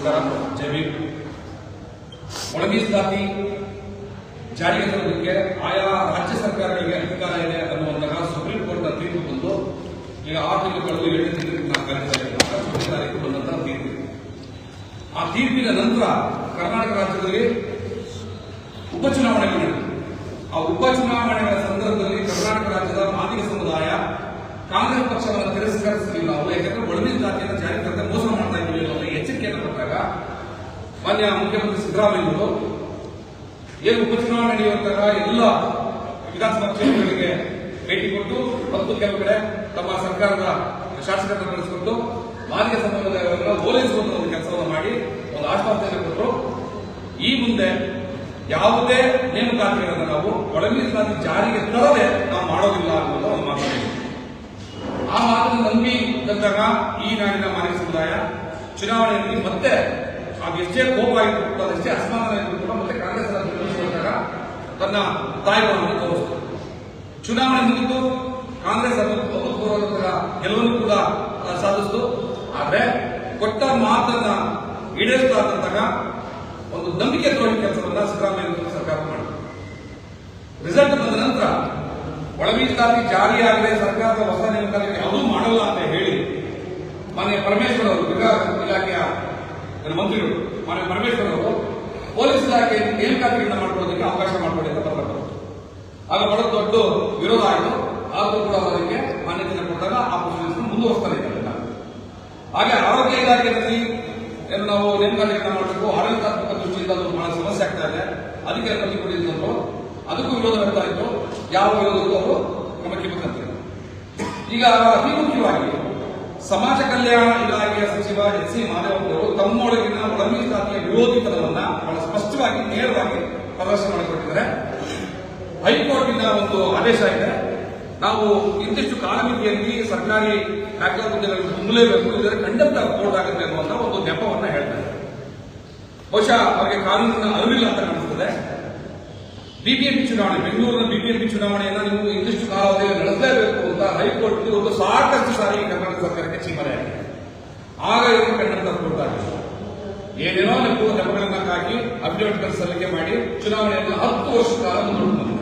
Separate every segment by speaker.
Speaker 1: ನಮಸ್ಕಾರ. ಜೈ ಭೀಮ್. ಒಳಮೀಸಲಾತಿ ಜಾರಿಗೆ ತರುವುದಕ್ಕೆ ಆಯಾ ರಾಜ್ಯ ಸರ್ಕಾರಗಳಿಗೆ ಅಧಿಕಾರ ಇದೆ ಅನ್ನುವಂತಹ ಸುಪ್ರೀಂ ಕೋರ್ಟ್ನ ತೀರ್ಪು ಬಂದು ಈಗ 6 ತಿಂಗಳು 7 ತಿಂಗಳಿಗೆ ನಾವು ಕರೀತಾ ಇದ್ದೀವಿ. 10ನೇ ತಾರೀಕು ಬಂದಂತಹ ತೀರ್ಪು. ಆ ತೀರ್ಪಿನ ನಂತರ ಕರ್ನಾಟಕ ರಾಜ್ಯದಲ್ಲಿ ಉಪಚುನಾವಣೆಗಳು ನಡೆಯಿತು. ಆ ಉಪಚುನಾವಣೆಗಳ ಸಂದರ್ಭದಲ್ಲಿ ಕರ್ನಾಟಕ ರಾಜ್ಯದ ಮಾದಿಗ ಸಮುದಾಯ ಕಾಂಗ್ರೆಸ್ ಪಕ್ಷವನ್ನು ತಿರಸ್ಕರಿಸಲಿಲ್ಲ. ಅವರು ಯಾಕಂದ್ರೆ ಒಳಮೀಸಲಾತಿಯನ್ನು ಜಾರಿ ತರದೆ ಮೋಸ ಮಾಡ್ತಾ ಇದ್ದೀವಿ ಅನ್ನೋ ಎಚ್ಚರಿಕೆಯನ್ನು ಕೊಟ್ಟಾಗ ಮಾನ್ಯ ಮುಖ್ಯಮಂತ್ರಿ ಸಿದ್ದರಾಮಯ್ಯವರು ಏನು ಉಪಚುನಾವಣೆ ನಡೆಯುವಂತಹ ಎಲ್ಲ ವಿಧಾನಸಭಾ ಕ್ಷೇತ್ರಗಳಿಗೆ ಭೇಟಿ ಕೊಟ್ಟು ಮತ್ತು ಕೆಲವು ಕಡೆ ತಮ್ಮ ಸರ್ಕಾರದ ಶಾಸಕರನ್ನು ಕಳಿಸಿಕೊಂಡು ಮಾದಿಗ ಸಮುದಾಯವನ್ನು ಓಲೈಸುವಂತಹ ಒಂದು ಕೆಲಸವನ್ನು ಮಾಡಿ ಒಂದು ಆಶ್ವಾಸನೆಯನ್ನು ಕೊಟ್ಟರು. ಈ ಮುಂದೆ ಯಾವುದೇ ನೇಮಕಾತಿಗಳನ್ನು ನಾವು ಒಳಮೀಸಲಾತಿ ಜಾರಿಗೆ ತರದೆ ನಾವು ಮಾಡೋದಿಲ್ಲ ಅನ್ನೋದು ಒಂದು ಮಾತಾಡಿದೆ. ಆ ಮಾತನ್ನು ನಂಬಿ ತಂದಾಗ ಈ ನಾಡಿನ ಮಾದಿಗ ಸಮುದಾಯ ಚುನಾವಣೆಯಲ್ಲಿ ಮತ್ತೆ ಅದೆಷ್ಟೇ ಕೋಪ ಆಯಿತು ಕೂಡ ಅದೆಷ್ಟೇ ಅಸಮಾಧಾನ ಇದ್ರು ಕೂಡ ಮತ್ತೆ ಕಾಂಗ್ರೆಸ್ ನಡೆಸಿದಾಗ ತನ್ನ ತಾಯಿಗಳನ್ನು ತೋರಿಸಿತು. ಚುನಾವಣೆ ಮುಗಿದು ಕಾಂಗ್ರೆಸ್ ಅಭೂತಪೂರ್ವ ಗೆಲುವನ್ನು ಕೂಡ ಸಾಧಿಸಿತು. ಆದ್ರೆ ಕೊಟ್ಟ ಮಾತನ್ನ ಈಡೇರಿಸಲಾದಂತಾಗ ಒಂದು ನಂಬಿಕೆ ತೋರಿದ ಕೆಲಸವನ್ನ ಸಿದ್ದರಾಮಯ್ಯ ಸರ್ಕಾರ ಮಾಡಿತು. ರಿಸಲ್ಟ್ ಬಂದ ನಂತರ ಒಳಮೀಸಲಾತಿ ಜಾರಿಯಾಗದೆ ಸರ್ಕಾರದ ಹೊಸ ನೇಮಕಾತಿ ಯಾವುದೂ ಮಾಡಲ್ಲ ಅಂತ ಹೇಳಿ ಮಾನ್ಯ ಪರಮೇಶ್ವರ್ ಅವರು, ಗೃಹ ಇಲಾಖೆಯ ಮಂತ್ರಿಗಳು ಮಾನ್ಯ ಪರಮೇಶ್ವರ್ ಅವರು ಪೊಲೀಸ್ ಇಲಾಖೆ ನೇಮಕಾತಿಗಳನ್ನ ಮಾಡ್ಕೊಳ್ಳೋದಕ್ಕೆ ಅವಕಾಶ ಮಾಡಿಕೊಡಿ ಅಂತ ಬರಬೇಕು. ಆಗ ಬಹಳ ದೊಡ್ಡ ವಿರೋಧ ಆಯಿತು. ಆದರೂ ಕೂಡ ಅದಕ್ಕೆ ಮಾನ್ಯತೆ ಕೊಟ್ಟಾಗ ಆ ಪ್ರೊಸೀಜರ್ಸ್ ಮುಂದುವರಿಸ್ತಾನೆ ಇದ್ದಾರೆ. ಹಾಗೆ ಆರೋಗ್ಯ ಇಲಾಖೆಯಲ್ಲಿ ನಾವು ನೇಮಕಾತಿಗಳನ್ನ ಮಾಡಬೇಕು, ಆಡಳಿತಾತ್ಮಕ ದೃಷ್ಟಿಯಿಂದ ಅದು ಬಹಳ ಸಮಸ್ಯೆ ಆಗ್ತಾ ಇದೆ, ಅದಕ್ಕೆ ಅನುಮತಿ ಕೊಟ್ಟಿದ್ರು. ಅದಕ್ಕೂ ವಿರೋಧ ವ್ಯಕ್ತ ಆಯಿತು. ಯಾವ ವಿರೋಧಕ್ಕೂ ಅವರು ಕ್ರಮಕ್ಕೆ ಬಂದಂತೆ. ಈಗ ಅತಿ ಮುಖ್ಯವಾಗಿ ಸಮಾಜ ಕಲ್ಯಾಣ ಇಲಾಖೆಯ ಸಚಿವ ಎಸ್ ಸಿ ಮಾದೇವಪ್ಪನವರು ತಮ್ಮೊಳಗಿನ ಒಳಮೀಸಲಾತಿಯ ವಿರೋಧಿತನವನ್ನ ಬಹಳ ಸ್ಪಷ್ಟವಾಗಿ ನೇರವಾಗಿ ಪ್ರದರ್ಶನ ಮಾಡಿಕೊಟ್ಟಿದ್ದಾರೆ. ಹೈಕೋರ್ಟಿನ ಒಂದು ಆದೇಶ ಇದೆ, ನಾವು ಇಂತಿಷ್ಟು ಕಾಲಮಿತಿಯಲ್ಲಿ ಸರ್ಕಾರಿ ಬ್ಯಾಕ್ಲಾಗ್ ಹುದ್ದೆಗಳನ್ನು ತುಂಬಲೇಬೇಕು, ಇದರ ಕಂಡಕ್ಟ್ ಕೋರ್ಟ್ ಆಗುತ್ತೆ ಅನ್ನುವಂತ ಒಂದು ನೆಪವನ್ನ ಹೇಳ್ತಾರೆ. ಬಹುಶಃ ಅವರಿಗೆ ಕಾನೂನಿನ ಅರಿವಿಲ್ಲ ಅಂತ ಕಾಣಿಸ್ತದೆ. ಬಿಬಿಎಂಪಿ ಚುನಾವಣೆ, ಬೆಂಗಳೂರಿನ ಬಿಬಿಎಂಪಿ ಚುನಾವಣೆಯನ್ನು ನೀವು ಇಂತಿಷ್ಟು ಕಾಲಾವಧಿಯಲ್ಲಿ ನಡೆಸಲೇಬೇಕು ಅಂತ ಹೈಕೋರ್ಟ್ ಒಂದು ಸಾಕಷ್ಟು ಸಾರಿ ಕರ್ನಾಟಕ ಸರ್ಕಾರಕ್ಕೆ ಚೀಮರೆಯಾಗಿದೆ. ಆಗ ಇವರು ಕಂಡಕ್ಟ್ ಕೋರ್ಟ್ ಆಗಿದೆ. ಏನೇನೋ ನೆಪಗಳನ್ನ ಹಾಕಿ ಅಫಿಡವಿಟ್ಗಳ ಸಲ್ಲಿಕೆ ಮಾಡಿ ಚುನಾವಣೆಯನ್ನು 10 ವರ್ಷ ಕಾಲ ಮುಂದೂಡಿತು.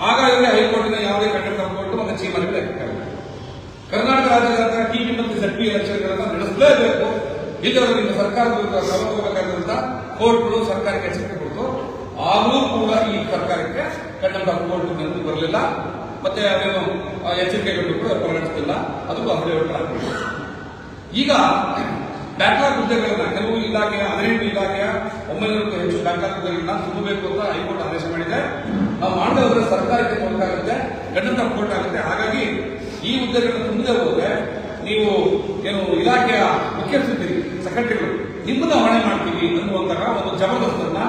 Speaker 1: ಆಗ ಇವರಿಗೆ ಹೈಕೋರ್ಟಿನ ಯಾವುದೇ ಕಂಡಕ್ಟ್ ಕೋರ್ಟ್ ಮತ್ತು ಚೀಮರೆಗಳು ಲೆಕ್ಕಾಗಿದೆ. ಕರ್ನಾಟಕ ರಾಜ್ಯದ ಟಿವಿ ಮತ್ತು ZP ಎಲೆಕ್ಷನ್ಗಳನ್ನು ನಡೆಸಲೇಬೇಕು, ಇಲ್ಲದರಿಂದ ಸರ್ಕಾರದ ಕ್ರಮ ತಗೋಬೇಕಾದಂತ ಕೋರ್ಟ್ಗಳು ಸರ್ಕಾರಕ್ಕೆ ಎಚ್ಚರಿಕೆ ಕೊಡ್ತು. ಆದರೂ ಕೂಡ ಈ ಸರ್ಕಾರಕ್ಕೆ ಕಂಡಕ್ಟ್ ಕೋರ್ಟ್ ನೆನಪು ಬರಲಿಲ್ಲ, ಮತ್ತೆ ಅದೇನು ಎಚ್ಚರಿಕೆಗಳು ಕೂಡ ಪರಿಗಣಿಸುತ್ತಿಲ್ಲ, ಅದಕ್ಕೂ ಅಫಿಡವಿಟ್ ಹಾಕಬೇಕು. ಈಗ ಬ್ಯಾಕ್ಲಾಗ್ ಹುದ್ದೆಗಳನ್ನ ಕೆಲವು ಇಲಾಖೆಯ 18 ಇಲಾಖೆಯ 900ಕ್ಕೂ ಹೆಚ್ಚು ಬ್ಯಾಕ್ಲಾಗ್ ಹುದ್ದೆಗಳನ್ನ ತುಂಬಬೇಕು ಅಂತ ಹೈಕೋರ್ಟ್ ಆದೇಶ ಮಾಡಿದೆ. ನಾವು ಮಾಡದೆ ಹೋದ್ರೆ ಸರ್ಕಾರಕ್ಕೆ ತೊಂದರೆಯಾಗುತ್ತೆ, ಕಂಡಕ್ಟ್ ಕೋರ್ಟ್ ಆಗುತ್ತೆ. ಹಾಗಾಗಿ ಈ ಹುದ್ದೆಗಳನ್ನು ತುಂಬದೆ ಹೋದ್ರೆ ನೀವು ಏನು ಇಲಾಖೆಯ ಮುಖ್ಯಸ್ಥರು ಸೆಕ್ರೆಟರಿಗಳು ನಿಮ್ಮನ್ನ ಹೊಣೆ ಮಾಡ್ತೀವಿ ಅನ್ನುವಂತಹ ಒಂದು ಜಬರ್ದಸ್ತನ್ನ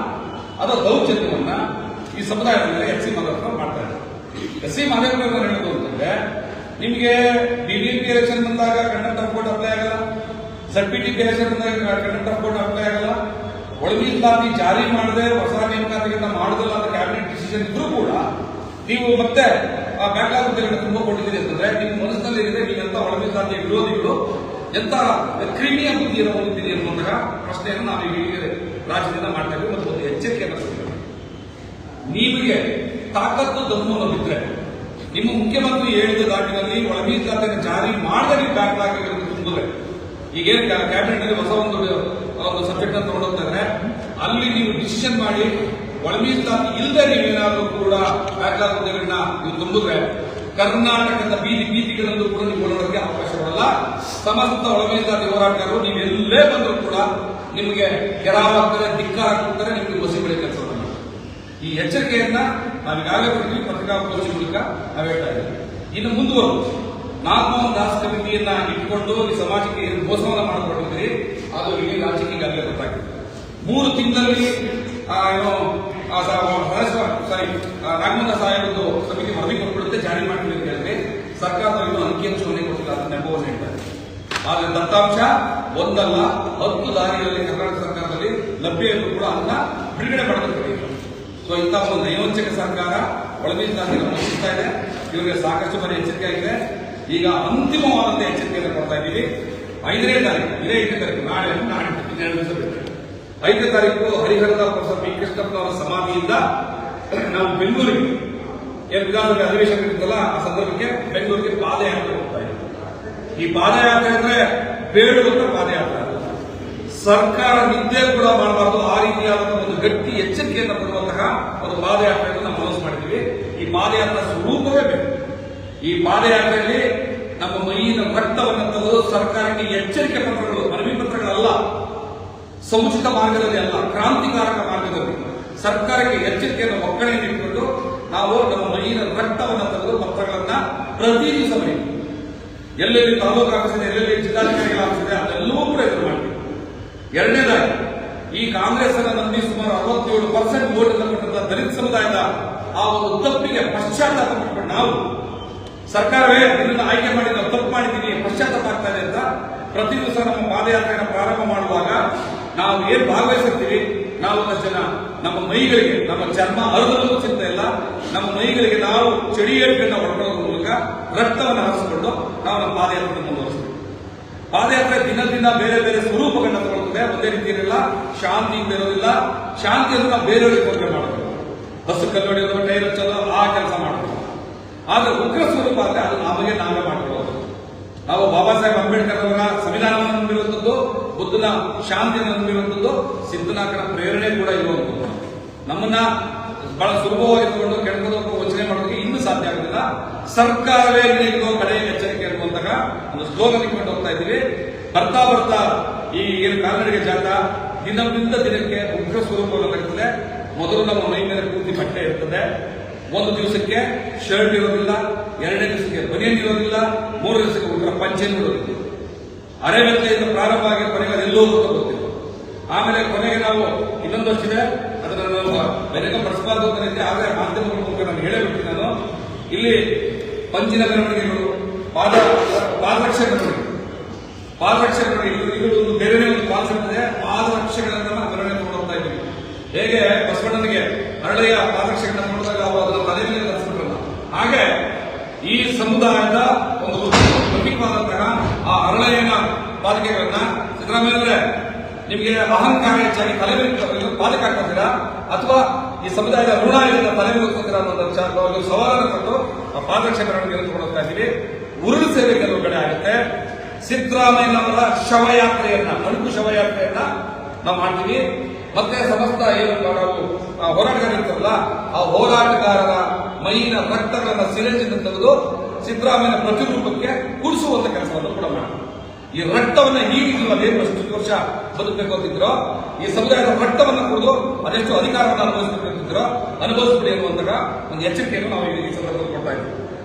Speaker 1: ಅದರ ದೌರ್ಜನ್ಯವನ್ನ ಈ ಸಮುದಾಯದ ಮೇಲೆ ಎಸ್ ಸಿ ಮಾದೇವಪ್ಪ ಮಾಡ್ತಾ ಇದ್ದಾರೆ. ಎಸ್ ಸಿ ಮಾದೇವಪ್ಪ ಹೇಳೋದು ಅಂತಂದ್ರೆ ನಿಮಗೆ ಬಿಬಿಎಂಪಿ ಎಲೆಕ್ಷನ್ ಬಂದಾಗ ಕಂಡಕ್ಟ್ ಕೋರ್ಟ್ ಅಪ್ಲೈ ಆಗಲ್ಲ, ZPTP ಎಲೆಕ್ಷನ್ ಬಂದಾಗ ಕಂಡಕ್ಟ್ ಕೋರ್ಟ್ ಅಪ್ಲೈ ಆಗಲ್ಲ, ಒಳಮೀಸಲಾತಿ ಜಾರಿ ಮಾಡದೆ ಹೊಸ ನೇಮಕಾತಿಗಳನ್ನ ಮಾಡುದಿಲ್ಲ ಅಂತ ಕ್ಯಾಬಿನೆಟ್ ಡಿಸಿಷನ್ ಇದ್ರೂ ಕೂಡ ನೀವು ಮತ್ತೆ ಆ ಬ್ಯಾಕ್ಲಾಗ್ ಹುದ್ದೆಗಳನ್ನ ತುಂಬ ಕೊಟ್ಟಿದ್ದೀರಿ ಅಂತಂದ್ರೆ ನಿಮ್ಮ ಮನಸ್ಸಿನಲ್ಲಿ ಏನಿದೆ, ನೀವೆಂತ ಒಳಮೀಸಲಾತಿಯ ವಿರೋಧಿಗಳು ಎಂತ ಕ್ರಿಮಿಯ ಬುದ್ಧಿಯನ್ನು ಹೊಂದಿದ್ದೀರಿ ಅನ್ನುವಂತಹ ಪ್ರಶ್ನೆಯನ್ನು ನಾವು ಈಗ ರಾಜ್ಯದಿಂದ ಮಾಡ್ತಾ ಇದ್ದೀವಿ ಮತ್ತು ಒಂದು ಎಚ್ಚರಿಕೆಯನ್ನು ಕೊಡ್ತೀವಿ. ನಿಮಗೆ ತಾಕತ್ತು ದಮ್ಮು ಅನ್ನೋದಿದ್ರೆ ನಿಮ್ಮ ಮುಖ್ಯಮಂತ್ರಿ ಹೇಳಿದ ದಾಟಿನಲ್ಲಿ ಒಳಮೀಸಲಾತಿಯನ್ನು ಜಾರಿ ಮಾಡದೆ ನೀವು ಬ್ಯಾಕ್ಲಾಗ್ ತುಂಬಿದ್ರೆ, ಈಗೇನು ಕ್ಯಾಬಿನೆಟ್ ಅಲ್ಲಿ ಹೊಸ ಒಂದು ಸಬ್ಜೆಕ್ಟ್ ಅನ್ನು ತಗೊಂಡೋಗ್ತಾ ಇದ್ರೆ ಅಲ್ಲಿ ನೀವು ಡಿಸಿಷನ್ ಮಾಡಿ ಒಳಮೀಸಲಾತಿ ಇಲ್ಲದೆ ನೀವೇನಾದ್ರೂ ಕೂಡ ಬ್ಯಾಕ್ಲಾಗ್ ಹುದ್ದೆಗಳನ್ನ ನೀವು ತುಂಬಿದ್ರೆ ಕರ್ನಾಟಕದ ಬೀದಿಗಳಲ್ಲೂ ಕೂಡ ನೀವು ಓಡಾಡೋಕ್ಕೆ ಅವಕಾಶ ಕೊಡಲ್ಲ. ಸಮಸ್ತ ಒಳಮೀಸಲಾತಿ ಹೋರಾಟಗಾರರು ನೀವೆಲ್ಲೇ ಬಂದರೂ ಕೂಡ ನಿಮಗೆ ಗೆರಾವಾಗ್ತಾರೆ, ಧಿಕ್ಕಾರ ಕೊಡ್ತಾರೆ, ನಿಮಗೆ ಮುಸಿಬಳಿ ಕೆಲಸವನ್ನು. ಈ ಎಚ್ಚರಿಕೆಯನ್ನ ನಾವೀಗಾಗಲೇ ಕೊಡ್ತೀವಿ, ಪತ್ರಿಕಾಗೋಷ್ಠಿ ಮೂಲಕ ನಾವು ಹೇಳ್ತಾ ಇದ್ದೀವಿ. ಇನ್ನು ಮುಂದುವರೆದು ನಾಗಮೋಹನ್ ದಾಸ್ ಕಮಿಟಿಯನ್ನ ಇಟ್ಕೊಂಡು ಈ ಸಮಾಜಕ್ಕೆ ಮೋಸವನ್ನ ಮಾಡಿಕೊಂಡಿದ್ದೀರಿ, ಅದು ಇಲ್ಲಿ ರಾಜ್ಯಕ್ಕೆ ಈಗಾಗಲೇ ಗೊತ್ತಾಗಿದೆ. 3 ತಿಂಗಳಲ್ಲಿ ನಾಗಮೋಹನ್ ದಾಸ್ ಆಯೋಗದ ಸಮಿತಿ ವರದಿ ಕೊಟ್ಬಿಡುತ್ತೆ, ಜಾರಿ ಮಾಡ್ತೀವಿ ಅಂತ ಹೇಳಿದ್ರೆ ಸರ್ಕಾರದ ಅಂಕಿಅಂಶವನ್ನೇ ಕೊಟ್ಟಿಲ್ಲ ಅಂತ ನೆಪವನ್ನು ಹೇಳ್ತಾರೆ. ಆದರೆ ದತ್ತಾಂಶ ಒಂದಲ್ಲ 10 ದಾರಿಗಳಲ್ಲಿ ಕರ್ನಾಟಕ ಸರ್ಕಾರದಲ್ಲಿ ಲಭ್ಯ ಇದ್ರೂ ಕೂಡ ಅದನ್ನ ಬಿಡುಗಡೆ ಮಾಡಬೇಕು. ಸೊ ಇಂಥ ಒಂದು ನಯೋಚಕ ಸರ್ಕಾರ ಒಳಮೀಸಲಾತಿಯನ್ನು ಮುಗಿಸ್ತಾ ಇದೆ. ಇವರಿಗೆ ಸಾಕಷ್ಟು ಬಾರಿ ಎಚ್ಚರಿಕೆ ಆಗಿದೆ. ಈಗ ಅಂತಿಮವಾದಂತಹ ಎಚ್ಚರಿಕೆಯನ್ನು ಕೊಡ್ತಾ ಇದ್ದೀವಿ. 5ನೇ ತಾರೀಕು, ಇದೇ 5ನೇ ತಾರೀಕು, ನಾಳೆ 2 ದಿವಸ ಬಿಟ್ಟು 5ನೇ ತಾರೀಕು ಹರಿಹರದ ಪ್ರೊಫೆಸರ್ ಬಿ ಕೃಷ್ಣಪ್ಪನವರ ಸಮಾಧಿಯಿಂದ ನಾವು ಬೆಂಗಳೂರಿಗೆ ಏನು ವಿಧಾನಸಭೆ ಅಧಿವೇಶನ ಇರುತ್ತಲ್ಲ ಆ ಸಂದರ್ಭಕ್ಕೆ ಬೆಂಗಳೂರಿಗೆ ಪಾದಯಾತ್ರೆ ಹೋಗ್ತಾ ಇದ್ದೀವಿ. ಈ ಪಾದಯಾತ್ರೆ ಅಂದ್ರೆ ಬೇಡುವಂತ ಪಾದಯಾತ್ರೆ ಅಲ್ಲ, ಸರ್ಕಾರ ನಿದ್ದೆ ಕೂಡ ಮಾಡಬಾರದು ಆ ರೀತಿಯಾದಂತಹ ಒಂದು ಗಟ್ಟಿ ಎಚ್ಚರಿಕೆಯನ್ನು ಕೊಡುವಂತಹ ಒಂದು ಪಾದಯಾತ್ರೆಯನ್ನು ನಾವು ಅನೌನ್ಸ್ ಮಾಡಿದ್ದೀವಿ. ಈ ಪಾದಯಾತ್ರೆ ಸ್ವರೂಪವೇ ಬೇಕು. ಈ ಪಾದಯಾತ್ರೆಯಲ್ಲಿ ನಮ್ಮ ಮೈಯಿನ ರಕ್ತವನ್ನು ತೆಗೆದು ಸರ್ಕಾರಕ್ಕೆ ಎಚ್ಚರಿಕೆ ಪತ್ರಗಳು, ಮನವಿ ಪತ್ರಗಳಲ್ಲ, ಸಮುಚಿತ ಮಾರ್ಗದಲ್ಲಿ ಅಲ್ಲ, ಕ್ರಾಂತಿಕಾರಕ ಮಾರ್ಗದಲ್ಲಿ ಸರ್ಕಾರಕ್ಕೆ ಎಚ್ಚರಿಕೆಯನ್ನು ಒಕ್ಕಣೆಯನ್ನು ಇಟ್ಟುಕೊಂಡು ನಾವು ನಮ್ಮ ಮೈಯಿನ ರಕ್ತವನ್ನು ತೆಗೆದು ಪತ್ರಗಳನ್ನ ಪ್ರತಿ ದಿವಸ ಬರೀತೀವಿ. ಎಲ್ಲೆಲ್ಲಿ ತಾಲೂಕು ಆಫೀಸ್ ಇದೆ, ಎಲ್ಲೆಲ್ಲಿ ಜಿಲ್ಲಾಧಿಕಾರಿಗಳ ಆಫೀಸ್ ಇದೆ, ಅದೆಲ್ಲವೂ ಕೂಡ ಎದುರು ಮಾಡ್ತೀವಿ. ಎರಡನೇದಾಗಿ ಈ ಕಾಂಗ್ರೆಸ್ ಅನ್ನು ನಂಬಿ ಸುಮಾರು 67% ವೋಟ್ ತಗೊಂಡಂತಹ ದಲಿತ ಸಮುದಾಯದ ಆ ಒಂದು ತಪ್ಪಿಗೆ ಪಶ್ಚಾತ್ತಾಪ ಪಟ್ಕೊಂಡು ನಾವು ಸರ್ಕಾರವೇ ಇದನ್ನು ಆಯ್ಕೆ ಮಾಡಿ ನಾವು ತಪ್ಪು ಮಾಡಿದ್ದೀವಿ, ಪಶ್ಚಾತ್ತಾಪ ಆಗ್ತಾ ಇದೆ ಅಂತ ಪ್ರತಿ ದಿವಸ ನಮ್ಮ ಪಾದಯಾತ್ರೆಯನ್ನು ಪ್ರಾರಂಭ ಮಾಡುವಾಗ ನಾವು ಏನ್ ಭಾಗವಹಿಸಿರ್ತೀವಿ, ನಾವು ಒಂದಷ್ಟು ಜನ ನಮ್ಮ ಮೈಗಳಿಗೆ, ನಮ್ಮ ಚರ್ಮ ಅರ್ಧದಲ್ಲೂ ಚಿಂತೆ ಇಲ್ಲ, ನಮ್ಮ ಮೈಗಳಿಗೆ ನಾವು ಚಡಿಯೇಟನ್ನು ಹೊಡ್ಕೊಳ್ಳೋದ್ರ ಮೂಲಕ ರಕ್ತವನ್ನು ಹರಿಸಿಕೊಂಡು ನಾವು ನಮ್ಮ ಪಾದಯಾತ್ರೆ ಮುಂದುವರಿಸ್ತೀವಿ. ಪಾದಯಾತ್ರೆ ದಿನ ದಿನ ಬೇರೆ ಬೇರೆ ಸ್ವರೂಪಗಳನ್ನ ತಗೊಳ್ತದೆ, ಒಂದೇ ರೀತಿ ಇರಲ್ಲ, ಶಾಂತಿಯಿಂದ ಇರೋದಿಲ್ಲ. ಶಾಂತಿಯನ್ನು ನಾವು ಬೇರೆಯವರಿಗೆ ತೊಂದರೆ ಮಾಡಬೇಕು, ಬಸ್ಸು ಕಲ್ಲೊಡೆಯೋದು, ಟೈರ್ ಹಚ್ಚೋದು, ಆ ಕೆಲಸ ಮಾಡಬೇಕು. ಆದ್ರೆ ಉಗ್ರ ಸ್ವರೂಪ ಅಂದ್ರೆ ಅದು ನಮಗೆ ನಾವೇ ಮಾಡ್ಕೊಳ್ಳೋದು. ನಾವು ಬಾಬಾ ಸಾಹೇಬ್ ಅಂಬೇಡ್ಕರ್ ಅವರ ಸಂವಿಧಾನವನ್ನು ನಂಬಿರುವಂತದ್ದು, ಬುದ್ಧನ ಶಾಂತಿಯನ್ನು ನಂಬಿರುವಂತದ್ದು, ಸಿದ್ಧನಾಥನ ಪ್ರೇರಣೆ ಕೂಡ ಇರುವಂತದ್ದು. ನಮ್ಮನ್ನ ಬಹಳ ಸುಲಭವಾಗಿ ತಗೊಂಡು ಕೆಣಕೋದಕ್ಕೂ ವಂಚನೆ ಮಾಡೋದಕ್ಕೆ ಇನ್ನೂ ಸಾಧ್ಯ ಆಗುದಿಲ್ಲ. ಸರ್ಕಾರವೇ ಇಲ್ಲಿಗೋ ಕಡೆ ಎಚ್ಚರಿಕೆ ಅನ್ನುವಂತಹ ಒಂದು ಸ್ಲೋಗನ್ ಇಟ್ಕೊಂಡು ಹೋಗ್ತಾ ಇದ್ದೀವಿ. ಬರ್ತಾ ಬರ್ತಾ ಈ ಏನು ಕಾಲ್ನಡಿಗೆ ಜಾಥಾ ದಿನದಿಂದ ದಿನಕ್ಕೆ ಉಗ್ರ ಸ್ವರೂಪವನ್ನು ತಗ್ತದೆ. ಮೊದಲು ನಮ್ಮ ಮೈ ಮೇಲೆ ಪೂರ್ತಿ ಬಟ್ಟೆ ಇರ್ತದೆ, 1 ದಿವಸಕ್ಕೆ ಶರ್ಟ್ ಇರೋದಿಲ್ಲ, 2ನೇ ದಿವಸಕ್ಕೆ ಬನಿಯನ್ ಇರೋದಿಲ್ಲ, 3 ದಿವಸಕ್ಕೆ ಉಗ್ರ ಪಂಚೆನ್ ಇರೋದಿಲ್ಲ. ಅರೆಬೆತ್ತಲೆಯಿಂದ ಪ್ರಾರಂಭ ಆಗಿ ಕೊನೆಗೆ ಅದೆಲ್ಲೋ ಗೊತ್ತಿಲ್ಲ. ಆಮೇಲೆ ಕೊನೆಗೆ ನಾವು ಇನ್ನೊಂದಷ್ಟಿದೆ, ಅದನ್ನು ನಾವು ಬೆಲೆಗೆ ಪಡಿಸಬಾರ್ದು ಅಂತ ಇದ್ದೆ, ಆದರೆ ಮಾಧ್ಯಮಗಳ ಮೂಲಕ ನಾನು ಹೇಳೇಬಿಡ್ತೀನಿ. ನಾನು ಇಲ್ಲಿ ಪಂಚಿನ ಮೆರವಣಿಗೆಗಳು, ಪಾದರಕ್ಷೆ ಮೆರವಣಿಗೆ, ಇದು ಒಂದು ಬೇರೆ ಒಂದು ಕಾನ್ಸೆಪ್ಟ್ ಇದೆ. ಪಾದರಕ್ಷೆಗಳನ್ನ ಮೆರವಣಿಗೆ ತಗೊಂಡು ಹೋಗ್ತಾ ಇದ್ದೀವಿ. ಹೇಗೆ ಬಸವಣ್ಣನಿಗೆ ಅರಳೆಯ ಪಾದರಕ್ಷೆಗಳನ್ನ ನೋಡಿದಾಗ ಅವರು ಅದರ ತಲೆ ಮೇಲೆ ಧರಿಸ್ಬಿಟ್ರಲ್ಲ, ಹಾಗೆ ಈ ಸಮುದಾಯದ ಒಂದು ಪ್ರತೀಕವಾದಂತಹ ಆ ಅರಳೆಯನ ಪಾದಕೆಗಳನ್ನ ಸಿದ್ದರಾಮಯ್ಯ ನಿಮಗೆ ಅಹಂಕಾರ ಹೆಚ್ಚಾಗಿ ತಲೆ ಮೇಲೆ ಪಾದಕ ಹಾಕೋತೀರಾ ಅಥವಾ ಈ ಸಮುದಾಯದ ಋಣ ಇದನ್ನ ತಲೆ ಮೇಲೆ ಹೋಗ್ತೀರಾ ಅನ್ನೋದು ಸವಾಲನ್ನು ಕೊಟ್ಟು ಆ ಪಾದರಕ್ಷೆ ಮೆರವಣಿಗೆ ತಗೊಂಡು ಹೋಗ್ತಾ ಇದ್ದೀವಿ. ಉರುಳು ಸೇವೆ ಕೆಲವು ಕಡೆ ಆಗುತ್ತೆ. ಸಿದ್ದರಾಮಯ್ಯನವರ ಶವಯಾತ್ರೆಯನ್ನ, ಅಣುಕು ಶವಯಾತ್ರೆಯನ್ನ ನಾವು ಮಾಡ್ತೀವಿ. ಮತ್ತೆ ಸಮಸ್ತ ಏನು ನಾವು ಹೋರಾಟಗಾರ ಇರ್ತಾರಲ್ಲ, ಆ ಹೋರಾಟಗಾರರ ಮೈಯಿನ ರಕ್ತಗಳನ್ನ ಸಿರಂಜಿಂದ ತೆಗೆದು ಸಿದ್ದರಾಮಯ್ಯನ ಪ್ರತಿರೂಪಕ್ಕೆ ಕೂಡಿಸುವಂತ ಕೆಲಸವನ್ನು ಕೂಡ ಮಾಡ್ತೀವಿ. ಈ ರಕ್ತವನ್ನ ಹೀಗಿದ್ರು ಅದೇನು ವರ್ಷ ಬದುಕಬೇಕು ಅಂತಿದ್ರೋ, ಈ ಸಮುದಾಯದ ರಕ್ತವನ್ನು ಕುಡಿದು ಅದೆಷ್ಟು ಅಧಿಕಾರವನ್ನು ಅನುಭವಿಸಬೇಕಂತಿದ್ರೋ ಅನುಭವಿಸಬೇಡಿ ಅನ್ನುವಂತಹ ಒಂದು ಎಚ್ಚರಿಕೆಯನ್ನು ನಾವು ಈ ಸಂದರ್ಭದಲ್ಲಿ ಕೊಡ್ತಾ ಇದ್ದೀವಿ.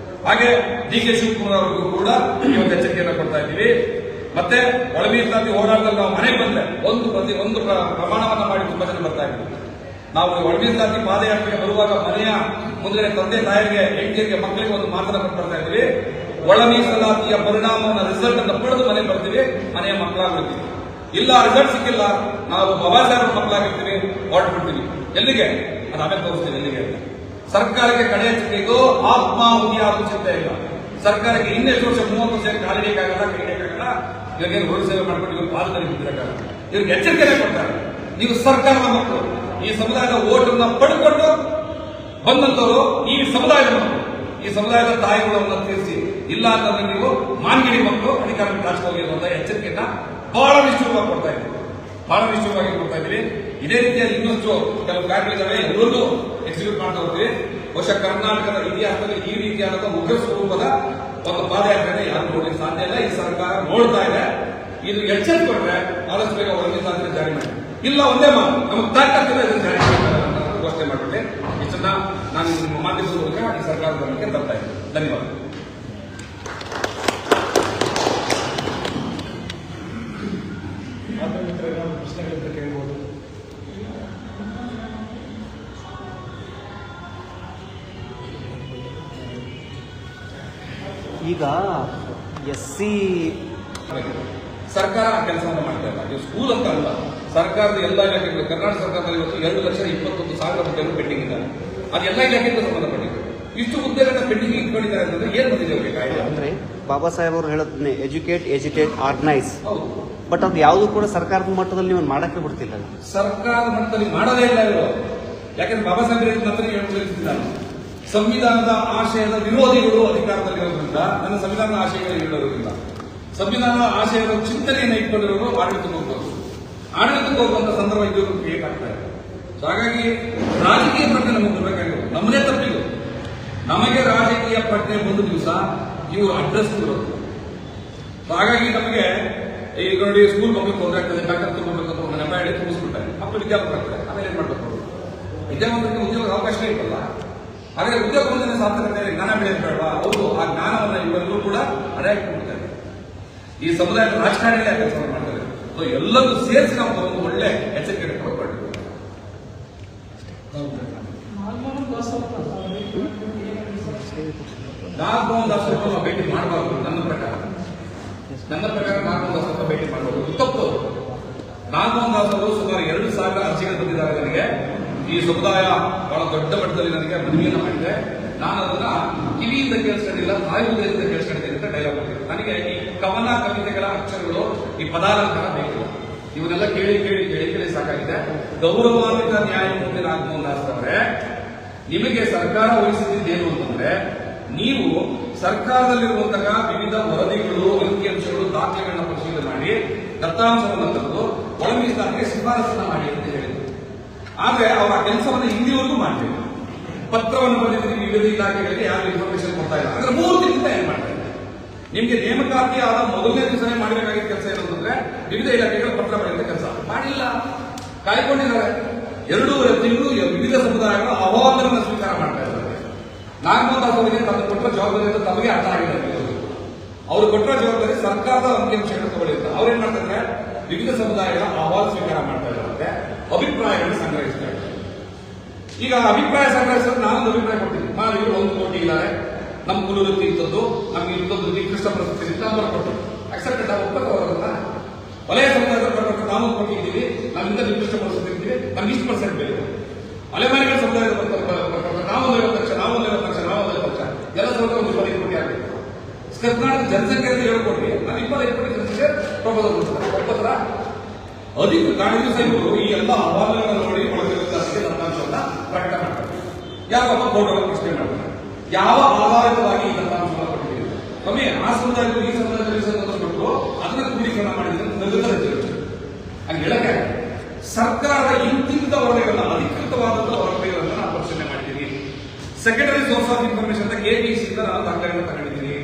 Speaker 1: ಹಾಗೆ ಡಿ ಕೆ ಶಿವಕುಮಾರ್ ಅವರಿಗೂ ಕೂಡ ಈ ಒಂದು ಎಚ್ಚರಿಕೆಯನ್ನು ಕೊಡ್ತಾ ಇದ್ದೀವಿ. ಮತ್ತೆ ಒಳಮೀಸಲಾತಿ ಹೋರಾಟದಲ್ಲಿ ನಾವು ಮನೆಗೆ ಬಂದ್ರೆ ಒಂದು ಪ್ರಮಾಣವನ್ನ ಮಾಡಿ ತುಂಬಾ ಜನ ಬರ್ತಾ ಇದ್ದೀವಿ. ನಾವು ಒಳಮೀಸಲಾತಿ ಪಾದಯಾತ್ರೆಗೆ ಬರುವಾಗ ಮನೆಯ ಮುಂದೆ ತಂದೆ ತಾಯಿಗೆ, ಹೆಂಡತಿಯರಿಗೆ, ಮಕ್ಕಳಿಗೆ ಒಂದು ಮಾತನ್ನ ಕೊಟ್ಟು ಬರ್ತಾ ಇದ್ದೀವಿ. ಒಳ ಮೀಸಲಾತಿಯ ಪರಿಣಾಮವನ್ನು ರಿಸಲ್ಟ್ ಅನ್ನು ಪಡೆದು ಮನೆಗೆ ಬರ್ತೀವಿ, ಮನೆಯ ಮಕ್ಕಳಾಗಿರ್ತೀವಿ. ಇಲ್ಲ ರಿಸಲ್ಟ್ ಸಿಕ್ಕಿಲ್ಲ, ನಾವು ಬಾಬಾ ಸಾಹೇಬ್ ಮಕ್ಕಳಾಗಿರ್ತೀವಿ, ಹೊರಟ್ಬಿಡ್ತೀವಿ. ಎಲ್ಲಿಗೆ ಅದು ಆಮೇಲೆ ತೋರಿಸ್ತೀವಿ ಎಲ್ಲಿಗೆ ಅಂತ. ಸರ್ಕಾರಕ್ಕೆ ಕಡೆ ಎಚ್ಚರಿಕೆಗೂ ಆತ್ಮಾಹುತಿ ಆಗುವ ಚಿಂತೆ ಇಲ್ಲ. ಸರ್ಕಾರಕ್ಕೆ ಇನ್ನೆಷ್ಟು ವರ್ಷ 30 ವರ್ಷ ಕಾಲಿಡಕ್ಕಾಗಲ್ಲ, ಕೈಡಕ್ಕಾಗಲ್ಲ. ಇವಾಗೇನು ಹೊರ ಸೇವೆ ಮಾಡ್ಕೊಂಡು ಇವ್ರು ಪಾದದಲ್ಲಿ ಬಿದ್ದಿರಕ್ಕಾಗಲ್ಲ. ಇವ್ರಿಗೆ ಎಚ್ಚರಿಕೆನೇ ಕೊಡ್ತಾರೆ. ನೀವು ಸರ್ಕಾರದ ಮಕ್ಕಳು, ಈ ಸಮುದಾಯದ ಓಟನ್ನ ಪಡ್ಕೊಂಡು ಬಂದಂತವರು ಈ ಸಮುದಾಯದ ಮಕ್ಕಳು, ಈ ಸಮುದಾಯದ ತಾಯಿಗಳನ್ನು ತೀರಿಸಿ, ಇಲ್ಲ ಅಂತಂದ್ರೆ ನೀವು ಮಾನ್ಗಿರಿ ಮಕ್ಕಳು ಅಧಿಕಾರಕ್ಕೆ ಕಾಚ್ಕೋಗಿ ಅನ್ನುವಂತ ಎಚ್ಚರಿಕೆಯನ್ನ ಬಹಳ ನಿಷ್ಠುರವಾಗಿ ಕೊಡ್ತಾ ಇದ್ದೀವಿ. ಇದೇ ರೀತಿಯಾಗಿ ಇನ್ನಷ್ಟು ಕೆಲವು ಕಾರ್ಯಗಳಿದ್ದಾವೆ, ಎಲ್ಲರಿಗೂ ಎಕ್ಸಿಕ್ಯೂಟ್ ಮಾಡ್ತಾ ಹೋಗ್ತೀವಿ. ಬಹುಶಃ ಕರ್ನಾಟಕದ ಇತಿಹಾಸದಲ್ಲಿ ಈ ರೀತಿಯಾದ ಉಗ್ರ ಸ್ವರೂಪದ ಒಂದು ಪಾದಯಾತ್ರೆಯನ್ನು ಯಾರು ನೋಡಲಿಕ್ಕೆ ಸಾಧ್ಯ ಇಲ್ಲ. ಈ ಸರ್ಕಾರ ನೋಡ್ತಾ ಇದೆ. ಇದು ಎಚ್ಚರಿಕೊಂಡ್ರೆ ಆದಷ್ಟು ಬೇಗ ಒಳಮೀಸಲಾತಿ ಜಾರಿ ಮಾಡಿ, ಇಲ್ಲ ಒಂದೇ ಮಾತು ನಮಗೆ ತಾಕತ್ತಿಲ್ಲ ಇದನ್ನು ಜಾರಿ ಮಾಡ್ತಾರೆ ಅಂತ ಘೋಷಣೆ ಮಾಡಿಬಿಟ್ಟೆ. ಇಷ್ಟನ್ನ ನಾನು ನಿಮ್ಮ ಮಾಧ್ಯಮದ ಮೂಲಕ ಈ ಸರ್ಕಾರದ ಗಮನಕ್ಕೆ ತರ್ತಾ ಇದ್ದೀನಿ. ಧನ್ಯವಾದ.
Speaker 2: ಪ್ರಶ್ನೆಗಳಿಂದ ಕೇಳಬಹುದು.
Speaker 3: ಈಗ SC
Speaker 1: ಸರ್ಕಾರ ಕೆಲಸವನ್ನು ಮಾಡ್ತಾ ಇಲ್ಲ. ಇದು ಸ್ಕೂಲ್ ಅಂತ ಅಲ್ಲ, ಸರ್ಕಾರದ ಎಲ್ಲ ಇಲಾಖೆಗಳು, ಕರ್ನಾಟಕ ಸರ್ಕಾರದಲ್ಲಿ ಇವತ್ತು 2,21,000 ಹುದ್ದೆಗಳು ಪೆಂಡಿಂಗ್ ಇದ್ದಾರೆ. ಅದು ಎಲ್ಲ ಇಲಾಖೆಗೂ ಸಂಬಂಧಪಟ್ಟಿದೆ. ಇಷ್ಟು ಹುದ್ದೆಗಳನ್ನ ಪೆಂಡಿಂಗ್ ಇಟ್ಕೊಂಡಿದ್ದಾರೆ ಅಂತಂದ್ರೆ ಏನ್ ಬಂದಿದೆ ಅವ್ರಿಗೆ ಕಾಯ್ದೆ
Speaker 3: ಅಂದ್ರೆ ಬಾಬಾ ಸಾಹೇಬ್ ಅವರು ಹೇಳೋದನ್ನೇ ಎಜುಕೇಟ್ ಎಜಿಟೇಟ್ ಆರ್ಗನೈಸ್.
Speaker 1: ಹೌದು.
Speaker 3: ಬಟ್ ಅದು ಯಾವುದು ಕೂಡ ಸರ್ಕಾರದ ಮಟ್ಟದಲ್ಲಿ ನೀವು ಮಾಡಕ್ಕೆ ಬಿಡ್ತಿಲ್ಲ.
Speaker 1: ಸರ್ಕಾರದ ಮಟ್ಟದಲ್ಲಿ ಮಾಡೋದೇ ಇಲ್ಲ ಇವರು. ಯಾಕಂದ್ರೆ ಬಾಬಾ ಸಾಹೇಬ್ ಮಾತ್ರ ಹೇಳ್ತಿದ್ದಾರೆ, ಸಂವಿಧಾನದ ಆಶಯದ ವಿರೋಧಿಗಳು ಅಧಿಕಾರದಲ್ಲಿರೋದ್ರಿಂದ ನನ್ನ ಸಂವಿಧಾನದ ಆಶಯಗಳು ಇರೋದ್ರಿಂದ ಸಂವಿಧಾನದ ಆಶಯದ ಚಿಂತನೆಯನ್ನು ಇಟ್ಕೊಂಡಿರೋರು ಆಡಳಿತಕ್ಕೆ ಹೋಗ್ಬೋದು. ಆಡಳಿತಕ್ಕೆ ಹೋಗುವಂತ ಸಂದರ್ಭ ಇದು ಕ್ರಿಯೇಟ್ ಆಗ್ತಾ ಇದೆ. ಸೊ ಹಾಗಾಗಿ ರಾಜಕೀಯ ಪ್ರಜ್ಞೆ ನಮಗೆ ಬರಬೇಕಾಗಿರೋದು ನಮ್ಮದೇ ತಪ್ಪಿದು. ನಮಗೆ ರಾಜಕೀಯ ಪ್ರಜ್ಞೆ ಬಂದ ದಿವಸ ಇವರು ಅಡ್ರೆಸ್ ಬರೋದು. ಹಾಗಾಗಿ ನಮಗೆ ಈಗ ನೋಡಿ ಸ್ಕೂಲ್ ಮಕ್ಕಳಿಗೆ ತೊಂದರೆ ಆಗ್ತದೆ, ಬ್ಯಾಂಕಲ್ಲಿ ತುಂಬಬೇಕು ಅಂತ ನೆಪ ಹೇಳಿ ತುಂಬಿಸ್ಬಿಡ್ತಾರೆ. ಮಕ್ಕಳು ವಿದ್ಯಾಭ್ಯಾಸ ಆಗ್ತಾರೆ. ಆಮೇಲೆ ಏನ್ ಮಾಡ್ಬೇಕು? ವಿದ್ಯಾವಂತರಿಗೆ ಉದ್ಯೋಗ ಅವಕಾಶ ಇರಲ್ಲ. ಹಾಗಾದ್ರೆ ಉದ್ಯೋಗ ಬಂದ ಸಾರ್ಥಕತೆ ಜ್ಞಾನ ಬೆಳೆಯೋದು ಬೇಡವಾ? ಹೌದು. ಆ ಜ್ಞಾನವನ್ನು ಇವರೆಲ್ಲರೂ ಕೂಡ ಅಡಾಯಿಟ್ಬಿಡ್ತಾರೆ. ಈ ಸಮುದಾಯದ ರಾಜಕಾರಣಿಗಳೇ ಕೆಲಸ ಮಾಡ್ತಾರೆ. ಸೊ ಎಲ್ಲರೂ ಸೇರಿಸಿ ನಾವು ಒಂದು ಒಳ್ಳೆ ಎಚ್ಚರಿಕೆ ಕೊಡಬೇಕು. ನಾಗಮೋಹನ್ ದಾಸ್ ನಾವು ಭೇಟಿ ಮಾಡಬಾರ್ದು. ನನ್ನ ಪ್ರಕಾರ ನಾಗಮೋಹನ್ ದಾಸ್ ಅವರ ಭೇಟಿ ಮಾಡಬಾರ್ದು. ತಪ್ಪು. ನಾಗಮೋಹನ್ ದಾಸ್ ಅವರು ಸುಮಾರು 2,000 ಅರ್ಜಿಗಳು ಬಂದಿದ್ದಾರೆ ನನಗೆ. ಈ ಸಮುದಾಯ ಬಹಳ ದೊಡ್ಡ ಮಟ್ಟದಲ್ಲಿ ನನಗೆ ಮನವಿಯನ್ನು ಮಾಡಿದೆ. ನಾನು ಅದನ್ನ ಕಿವಿಯಿಂದ ಕೇಳಿಸ್ಕೊಂಡಿಲ್ಲ, ಆಯುರ್ವೇದದಿಂದ ಕೇಳಿಸ್ಕೊಂಡಿದ್ದೇನೆ ಅಂತ ಡೈಲಾಗ್ ಮಾಡಿದೆ. ನನಗೆ ಈ ಕವನ ಕವಿತೆಗಳ ಅಕ್ಷರಗಳು, ಈ ಪದಾಲಂಕಾರ ಬೇಕಿಲ್ಲ. ಇವನ್ನೆಲ್ಲ ಕೇಳಿ ಕೇಳಿ ಕೇಳಿ ಕೇಳಿ ಸಾಕಾಗಿದೆ. ಗೌರವಾನ್ವಿತ ನ್ಯಾಯಮೂರ್ತಿ ನಾಗಮೋಹನ್ ದಾಸ್ ಅವರೇ, ನಿಮಗೆ ಸರ್ಕಾರ ವಹಿಸಿದ್ದೇನು ಅಂತಂದ್ರೆ, ನೀವು ಸರ್ಕಾರದಲ್ಲಿರುವಂತಹ ವಿವಿಧ ವರದಿಗಳು, ಅಂಕಿಅಂಶಗಳು, ದಾಖಲೆಗಳನ್ನ ಪರಿಶೀಲನೆ ಮಾಡಿ ದತ್ತಾಂಶವನ್ನು ತಂದು ಒಳ ಮೀಸಲಾತಿಗೆ ಶಿಫಾರಸನ್ನ ಮಾಡಿ ಅಂತ ಹೇಳಿದ್ರು. ಆದ್ರೆ ಅವರ ಕೆಲಸವನ್ನು ಇಲ್ಲಿವರೆಗೂ ಮಾಡ್ತೀವಿ. ಪತ್ರವನ್ನು ಬರೆದಿದ್ದೀವಿ ವಿವಿಧ ಇಲಾಖೆಗಳಿಗೆ, ಯಾರು ಇನ್ಫಾರ್ಮೇಶನ್ ಕೊಡ್ತಾ ಇಲ್ಲ. ಅಂದ್ರೆ 3 ದಿನದಿಂದ ಏನ್ ಮಾಡ್ತಾ ಇದ್ದಾರೆ? ನಿಮ್ಗೆ ನೇಮಕಾತಿ ಆದ ಮೊದಲನೇ ದಿವಸನೇ ಮಾಡಬೇಕಾಗಿದ್ದ ಕೆಲಸ ಏನಂತಂದ್ರೆ ವಿವಿಧ ಇಲಾಖೆಗಳ ಪತ್ರ ಬರೆಯುವ ಕೆಲಸ ಮಾಡಿಲ್ಲ, ಕಾಯ್ಕೊಂಡಿದ್ದಾರೆ. 2.5 ತಿಂಗಳು ವಿವಿಧ ಸಮುದಾಯಗಳ ಅಹವಾಲನ್ನು ಸ್ವೀಕಾರ ಮಾಡ್ತಾ ಇದ್ದಾರೆ. ನಾಗಮೋಹನ್ ದಾಸ್ ಅವರಿಗೆ ತಮ್ಮ ಕೊಟ್ಟರ ಜವಾಬ್ದಾರಿ ಅಂತ ತಮಗೆ ಅರ್ಥ ಆಗಿದೆ. ಅವರು ಕೊಟ್ಟರ ಜವಾಬ್ದಾರಿ ಸರ್ಕಾರದ ಅಂಕಿಅಂಶಗಳನ್ನು ತಗೊಳ್ಳಿರ್ತಾರೆ. ಅವ್ರೇನ್ ಮಾಡ್ತಾರೆ? ವಿವಿಧ ಸಮುದಾಯಗಳ ಅಹವಾಲು ಸ್ವೀಕಾರ ಮಾಡ್ತಾ ಇದ್ದಾರೆ, ಅಭಿಪ್ರಾಯಗಳನ್ನು ಸಂಗ್ರಹಿಸ್ತಾ ಇದ್ದಾರೆ. ಈಗ ಅಭಿಪ್ರಾಯ ಸಂಗ್ರಹಿಸಿದ್ರೆ ನಾನೊಂದು ಅಭಿಪ್ರಾಯ ಕೊಡ್ತೀನಿ. ಇವರು 1 ಕೋಟಿ ಇದ್ದಾರೆ, ನಮ್ಮ ಕುಲವೃತ್ತಿ ಇದ್ದದ್ದು, ನಮ್ಗೆ ಇದ್ದದ್ದು ನಿಕೃಷ್ಟ ಪರಿಸ್ಥಿತಿ ನಂಬರ್ ಕೊಟ್ಟು ಅಕ್ಸೆಪ್ಟೆಡ್ ಒಪ್ಪತ್ತವರನ್ನ ವಲಯ ಸಮುದಾಯದ ಪ್ರಕಾರ ನಾವು 1 ಕೋಟಿ ಇದ್ದೀವಿ, ನಮ್ಮಿಂದ ನಿಕೃಷ್ಟ ಪರಿಸ್ಥಿತಿ ಇದ್ದೀವಿ, ನಮ್ಗೆ ಇಷ್ಟು ಪರ್ಸೆಂಟ್ ಬೇಕು. ಅಲೆಮಾರಿಗಳ ಸಮುದಾಯದ ಪ್ರಕಾರ ನಾವೊಂದು 50 ಲಕ್ಷ, ನಾವೊಂದು 50 ಲಕ್ಷ, ನಾವೊಂದು 50 ಲಕ್ಷ, ಎಲ್ಲ ಸಮುದಾಯ ಒಂದು 25 ಕೋಟಿ ಆಗಬೇಕು. ಕರ್ನಾಟಕ ಜನಸಂಖ್ಯೆ 7 ಕೋಟಿ, ನಾನು 25 ಕೋಟಿ ಜನಸಂಖ್ಯೆ ಪ್ರಪೋಸಲ್ ಕೊಡ್ತಾರೆ. ಒಪ್ಪತ್ರ ಅದಕ್ಕೆ ಗಾಡಿ ದಿವಸ ಇವರು ಈ ಎಲ್ಲ ಅಹವಾಲುಗಳನ್ನು ನೋಡಿ ಒಳಗಿರುವಂತಹ ದತ್ತಾಂಶವನ್ನ ಪ್ರಕಟ ಮಾಡ್ತಾರೆ. ಯಾವಾಗ ಬೋರ್ಡ್ ಪ್ರಶ್ನೆ ಮಾಡ್ತಾರೆ, ಯಾವ ಆಧಾರಿತವಾಗಿ ಈ ದತ್ತಾಂಶವನ್ನು ಕೊಟ್ಟಿದ್ದೀರಿ? ಕಮ್ಮಿ ಆ ಸಮುದಾಯಕ್ಕೂ ಈ ಸಮುದಾಯದಲ್ಲಿ ಕೊಟ್ಟು ಅದನ್ನ ಕ್ರೋಢೀಕರಣ ಮಾಡಿದ್ರೆ ಹಂಗೆ ಹೇಳಕ್ಕೆ ಸರ್ಕಾರದ ಇಂತಿಂತ ವರದಿಗಳನ್ನ, ಅಧಿಕೃತವಾದಂತಹ ವರದಿಗಳನ್ನ ನಾನು ಪರಿಶೀಲನೆ ಮಾಡ್ತೀನಿ. ಸೆಕೆಂಡರಿ ಸೋರ್ಸ್ ಆಫ್ ಇನ್ಫಾರ್ಮೇಶನ್ ಅಂತ KBC ಇಂದ ನಾನು ದಾಖಲೆಗಳನ್ನು ತಗೊಂಡಿದ್ದೀನಿ.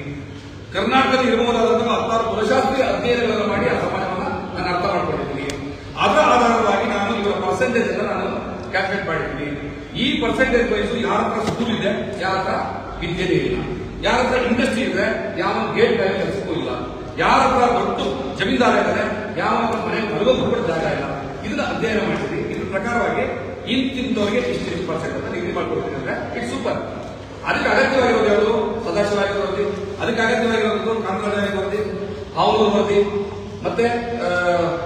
Speaker 1: ಕರ್ನಾಟಕದಲ್ಲಿ ಇರಬಹುದಾದಂತಹ 16 ಕುಲಶಾಸ್ತ್ರೀಯ ಅಧ್ಯಯನಗಳನ್ನು ಮಾಡಿ ಆ ಸಮಾಜವನ್ನ ನಾನು ಅರ್ಥ ಮಾಡ್ಕೊಂಡಿದ್ದೀನಿ. ಅದರ ಆಧಾರವಾಗಿ ನಾನು ಇವರ ಪರ್ಸೆಂಟೇಜ್ ಅನ್ನು ನಾನು ಕ್ಯಾಲ್ಕುಲೇಟ್ ಮಾಡಿದ್ದೀನಿ. ಈ ಪರ್ಸೆಂಟೇಜ್ ವೈಸು ಯಾರ ಹತ್ರ ಸ್ಕೂಲ್ ಇದೆ, ಯಾರ ಹತ್ರ ವಿದ್ಯೆನೇ ಇಲ್ಲ, ಯಾರ ಹತ್ರ ಇಂಡಸ್ಟ್ರಿ ಇದೆ, ಯಾವ ಗೇಟ್ ಬ್ಯಾಗ್ ಕೆಲಸಕ್ಕೂ ಇಲ್ಲ, ಯಾರ ಹತ್ರ ದೊಡ್ಡ ಜಮೀನ್ದಾರ ಇದ್ದಾರೆ, ಯಾವ ಹತ್ರ ಮನೆ ಮಲಗೋದು ಕೂಡ ಜಾಗ ಇಲ್ಲ. ಇದನ್ನ ಅಧ್ಯಯನ ಮಾಡಿದ್ವಿ. ಇದ್ರ ಪ್ರಕಾರವಾಗಿ ಇಂತಿಂತವರಿಗೆ ಇಷ್ಟು ಪರ್ಸೆಂಟ್ ಅಂತ ನಿಗದಿ ಮಾಡ್ಕೊಡ್ತೀನಿ ಅಂದ್ರೆ ಇಟ್ಸ್ ಸೂಪರ್. ಅದಕ್ಕೆ ಅಗತ್ಯವಾಗಿರೋದು ಯಾವುದು? ಸದಾಶಿವರಾಗಿ ವರದಿ, ಅದಕ್ಕೆ ಅಗತ್ಯವಾಗಿರೋದು ಕಾಂತರಾಜ ವರದಿ, ಹಾವೂರು ವರದಿ, ಮತ್ತೆ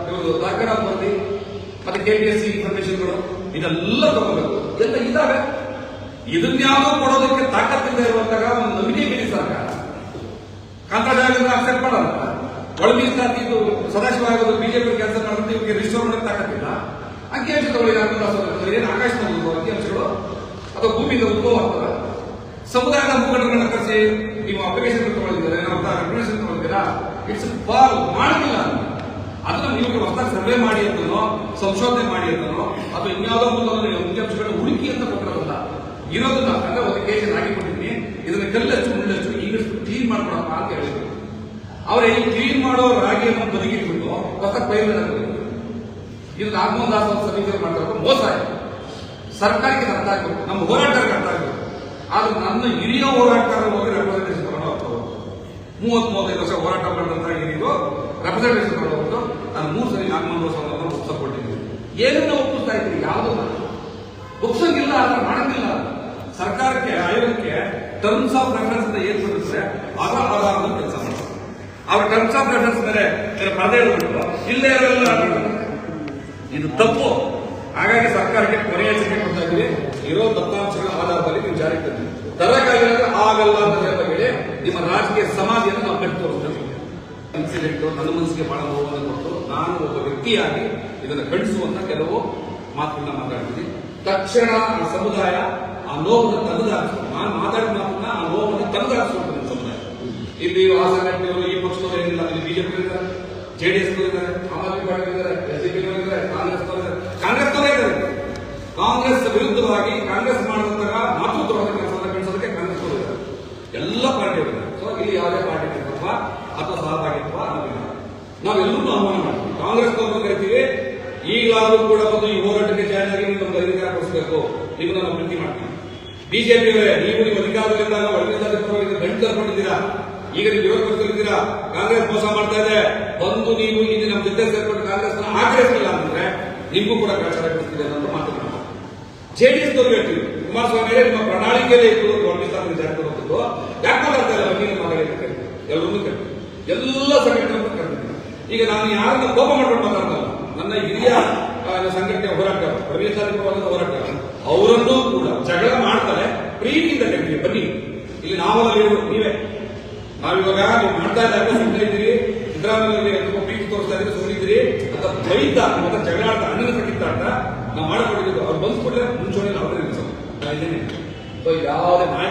Speaker 1: ಇವರು ದ್ವಾರಕನಾಥ್ ವರದಿ, ಮತ್ತೆ KPSC ಇನ್ಫಾರ್ಮೇಶನ್ಗಳು, ಇದೆಲ್ಲ ತಗೋಬೇಕು. ಎಲ್ಲ ಇದಾವೆ. ಇದನ್ಯಾವುದೋ ಕೊಡೋದಕ್ಕೆ ತಾಕತ್ತಿಲ್ಲದೆ ಇರುವಂತಹ ಒಂದು ನಂಬಿಕೆ ಇದೆ ಸರ್ಕಾರ. ಕಾಂತರಾಜ ಅಕ್ಸೆಪ್ಟ್ ಮಾಡಲ್ಲ. ಒಳ ಮೀಸಲಾತಿ ಇದು ಸದಾಶಿವ ಆಗೋದು ಬಿಜೆಪಿ ಕೆಲಸ ಮಾಡಿದ್ರೆ ಇವರಿಗೆ ರಿಜಿಸ್ಟರ್ ಮಾಡೋಕೆ ತಾಕತ್ತಿಲ್ಲ. ಅಂಕಿಅಂಶ ತಗೊಳ್ಳಿ. ಏನು ಆಕಾಶ ಅಂಕಿಅಂಶಗಳು ಅಥವಾ ಭೂಮಿಯಿಂದ ಉದ್ಭವ ಆಗ್ತದೆ. ಸಮುದಾಯದ ಮುಖಂಡರನ್ನ ಕರೆಸಿ ನೀವು ಅಪ್ಲಿಕೇಶನ್ ತಗೊಳ್ಳಿದ್ದೀರಾ, ರೆಪ್ರೆಸೆಂಟೇಷನ್ ತಗೊಳ್ತೀರಾ, ಇಟ್ಸ್ ಫಾರ್ ಮಾಡುತ್ತಿಲ್ಲ. ಅದನ್ನ ನೀವು ಹೊಸದಾಗಿ ಸರ್ವೆ ಮಾಡಿ ಅಂತನೋ, ಸಂಶೋಧನೆ ಮಾಡಿ ಅಂತನೋ, ಅಥವಾ ಇನ್ಯಾವುದೋ ಮೂಲಕ ಅಂಕಿಅಂಶಗಳ ಹುಡುಕಿ ಅಂತ ಕೊಟ್ಟಿರೋದಲ್ಲ. ಇರೋದನ್ನ ಅಂದ್ರೆ ಒಂದು ಕೇಸನ್ನು ಹಾಕಿಕೊಂಡಿದ್ದೀನಿ, ಇದನ್ನ ಕಲ್ಲಚ್ಚು ಮುಳ್ಳಚ್ಚು ಈಗಷ್ಟು ಕ್ಲೀನ್ ಮಾಡ್ಕೊಡಪ್ಪ ಅಂತ ಹೇಳಿದ್ರು. ಅವರೇ ಈ ಕ್ಲೀನ್ ಮಾಡೋ ರಾಗಿಯನ್ನು ಬದುಕಿಟ್ಬಿಟ್ಟು ಹೊಸ ಪೈರುಗಳನ್ನು ಇದು ನಾಗಮೋಹನ್ ದಾಸ್ ಅವರು ಸಮೀಕ್ಷೆ ಮಾಡ್ತಾರೆ. ಮೋಸ ಸರ್ಕಾರಕ್ಕೆ ಅರ್ಥ ಆಗ್ಬೇಕು, ನಮ್ಮ ಹೋರಾಟಕ್ಕೆ ಅರ್ಥ ಆಗ್ಬೇಕು. ಆದ್ರೆ ನನ್ನ ಹಿರಿಯ ಹೋರಾಟಗಾರರು ಹೋಗಿ ರೆಪ್ರೆಸೆಂಟೇಷನ್ ತಗೊಂಡು ಹೋಗ್ತಾರೆ. 30-35 ವರ್ಷ ಹೋರಾಟ ಮಾಡಿದಂತಹ ಹಿರಿಯರು ರೆಪ್ರೆಸೆಂಟೇಷನ್ ತಗೊಂಡು ಹೋಗ್ಬಿಟ್ಟು ನಾನು 3 ಸರಿ ನಾಗಮೋಹನ್ ದಾಸ್ ಅವರನ್ನು ಒಪ್ಪಿಸ್ಕೊಟ್ಟಿದ್ದೀನಿ. ಏನನ್ನ ಒಪ್ಪಿಸ್ತಾ ಇದ್ದೀನಿ? ಯಾವುದನ್ನ ಒಪ್ಸಂಗಿಲ್ಲ, ಅದನ್ನ ಮಾಡಂಗಿಲ್ಲ. ಸರ್ಕಾರಕ್ಕೆ, ಆಯೋಗಕ್ಕೆ ಟರ್ಮ್ಸ್ ಆಫ್ ರೆಫರೆನ್ಸ್ ಅಂತ ಏನ್ ಬರುತ್ತೆ ಅದರ ಆಧಾರದ ಕೆಲಸ ಮಾಡ್ತಾರೆ. ಅವ್ರ ಟರ್ಮ್ಸ್ ಆಫ್ ರೆಫರೆನ್ಸ್ ಮೇಲೆ ಪರದೆ ಹೇಳ್ಬಿಟ್ಟು ಇಲ್ಲೇ ಇರೋಲ್ಲ, ಇದು ತಪ್ಪು. ಹಾಗಾಗಿ ಸರ್ಕಾರಕ್ಕೆ ಕೊನೆಯ ಎಚ್ಚರಿಕೆ ಕೊಡ್ತಾ ಇದ್ದೀವಿ. ಇರೋ ದತ್ತಾಂಶಗಳ ಆಧಾರದಲ್ಲಿ ನೀವು ಜಾರಿಗೆ ತಂದಿದ್ದೀವಿ. ತರಕಾಗಿಲ್ಲ ಆಗಲ್ಲ ಅಂತ ಹೇಳಿ ನಿಮ್ಮ ರಾಜಕೀಯ ಸಮಾಧಿಯನ್ನು ನಾವು ಕಟ್ಟಿ ತೋರಿಸ್ತೇವೆ. ಇನ್ಸಿಡೆಂಟ್ ನನ್ನ ಮನಸ್ಸಿಗೆ ಬಹಳ ನೋವನ್ನು ಕೊಟ್ಟು ನಾನು ಒಬ್ಬ ವ್ಯಕ್ತಿಯಾಗಿ ಇದನ್ನು ಖಂಡಿಸುವಂತ ಕೆಲವು ಮಾತುಗಳನ್ನ ಮಾತಾಡ್ತೀನಿ. ತಕ್ಷಣ ಆ ಸಮುದಾಯ ಆ ನೋವನ್ನು ತನ್ನದಾಗಿಸ್ತು. ನಾನು ಮಾತಾಡಿದ ಮಾತನ್ನ ಆ ನೋವನ್ನು ತನ್ನದಾಗಿಸುವಂತ ನನ್ನ ಸಮುದಾಯ. ಇಲ್ಲಿ ಆ ಸಂಘಟನೆಯವರು ಈ ಪಕ್ಷದವರು ಏನಿಲ್ಲ, ಇಲ್ಲಿ ಬಿಜೆಪಿ ಇದ್ದಾರೆ, ಜೆಡಿಎಸ್ ಇದ್ದಾರೆ, ಆಮ್ ಆದ್ಮಿ ಪಾರ್ಟಿ ಇದ್ದಾರೆ, ಎಸ್ಡಿಪಿ ಇದ್ದಾರೆ, ಕಾಂಗ್ರೆಸ್ನವರೇ ಇದ್ದಾರೆ. ಕಾಂಗ್ರೆಸ್ ವಿರುದ್ಧವಾಗಿ ಕಾಂಗ್ರೆಸ್ ಮಾಡಿದಂತಹ ಮಾತೃತ್ವವಾದ ಕೆಲಸವನ್ನು ಕಳಿಸೋದಕ್ಕೆ ಕಾಂಗ್ರೆಸ್ ಇದ್ದಾರೆ, ಎಲ್ಲ ಪಾರ್ಟಿಯವರು. ಸೊ ಇಲ್ಲಿ ಯಾವುದೇ ಪಾರ್ಟಿ ನೇತೃತ್ವ ಅಥವಾ ಸಹಭಾಗಿತ್ವ ಅನ್ನೋದಿಲ್ಲ. ನಾವೆಲ್ಲರೂ ಆಹ್ವಾನ ಮಾಡ್ತೀವಿ, ಕಾಂಗ್ರೆಸ್ನವ್ರನ್ನು ಕರಿತೀವಿ. ಈಗಲಾದರೂ ಕೂಡ ಬಂದು ಈ ಹೋರಾಟಕ್ಕೆ ಜಾಯ್ನ್ ಆಗಿ ನೀವು ನಮ್ಗೆ ಅಧಿಕಾರ ಕೊಡಿಸಬೇಕು, ನಿಮ್ಮನ್ನ ನಾವು ವಿನಂತಿ ಮಾಡ್ತೀವಿ. ಬಿಜೆಪಿಯವರೇ, ನೀವು ಅಧಿಕಾರದಲ್ಲಿದ್ದಾಗ ಗಂಟು ತರ್ಕೊಂಡಿದ್ದೀರಾ, ಈಗ ನೀವು ವಿರೋಧ ಪಕ್ಷದಲ್ಲಿದ್ದೀರಾ, ಕಾಂಗ್ರೆಸ್ ಮೋಸ ಮಾಡ್ತಾ ಇದೆ. ಬಂದು ನೀವು ಇಲ್ಲಿ ನಮ್ಮ ಜೊತೆ ಸೇರ್ಕೊಂಡು ಕಾಂಗ್ರೆಸ್ ಆಗ್ರಹಿಸಲಿಲ್ಲ ಅಂತಂದ್ರೆ ನಿಮಗೂ ಕೂಡ ಕಳಚಾರ ಕೊಡ್ತೀವಿ ಅನ್ನೋದು ಮಾತುಗಳು. ಜೆಡಿಎಸ್ ನವರು ಹೇಳ್ತೀವಿ, ಕುಮಾರಸ್ವಾಮಿ ನಿಮ್ಮ ಪ್ರಣಾಳಿಕೆಯಲ್ಲೇ ಇತ್ತು ವರ್ಣಿಸ್ತಾನೆ ಜಾರಿ ತರುವಂಥದ್ದು, ಯಾಕೆ ಮಾತಾಡ್ತಾ ಇಲ್ಲ ನೀನು ಮಾತಾಡಿದ್ರೆ ಎಲ್ಲರನ್ನೂ ಕರಿತೀವಿ, ಎಲ್ಲ ಸಂಘಟನೆಗಳನ್ನು ಕರೆದಿದ್ದೀವಿ. ಈಗ ನಾನು ಯಾರನ್ನ ಕೋಪ ಮಾಡ್ಕೊಂಡು ಮಾತಾಡ್ತಲ್ಲ, ನನ್ನ ಹಿರಿಯ ಸಂಘಟನೆ ಹೋರಾಟ ಪ್ರವೇಶಾಧಿಕವಾದ ಹೋರಾಟ ಅವರನ್ನೂ ಕೂಡ ಜಗಳ ಮಾಡ್ತಾರೆ, ಪ್ರೀತಿಯಿಂದ ಕರಿತೀವಿ. ಬನ್ನಿ ಇಲ್ಲಿ ನಾವೆಲ್ಲ ಹೇಳಿದ್ರು ನೀವೇ, ನಾವಿವಾಗ ನೀವು ಮಾಡ್ತಾ ಇದ್ದಾಗ ಸುಮ್ಮನೆ ಇದ್ದೀರಿ, ಸಿದ್ದರಾಮಯ್ಯ ಪ್ರೀತಿ ತೋರಿಸ್ತಾ ಇದ್ದೀರಿ, ಸುಮ್ಮನಿದ್ದೀರಿ ಅಂತ ಬೈತಾ ಮತ್ತೆ ಜಗಳ ಆಡ್ತಾ ಅಣ್ಣನ ಸಕ್ಕಿತ್ತ ಅಂತ ನಾವು ಮಾಡಿಕೊಂಡಿದ್ದು. ಅವ್ರು ಬಂದ್ಕೊಟ್ರೆ ಮುಂಚೂಣಿಯಲ್ಲಿ ಅವರೇ ನಿಲ್ಲಿಸೋದು. ಯಾವುದೇ ನಾಯಕ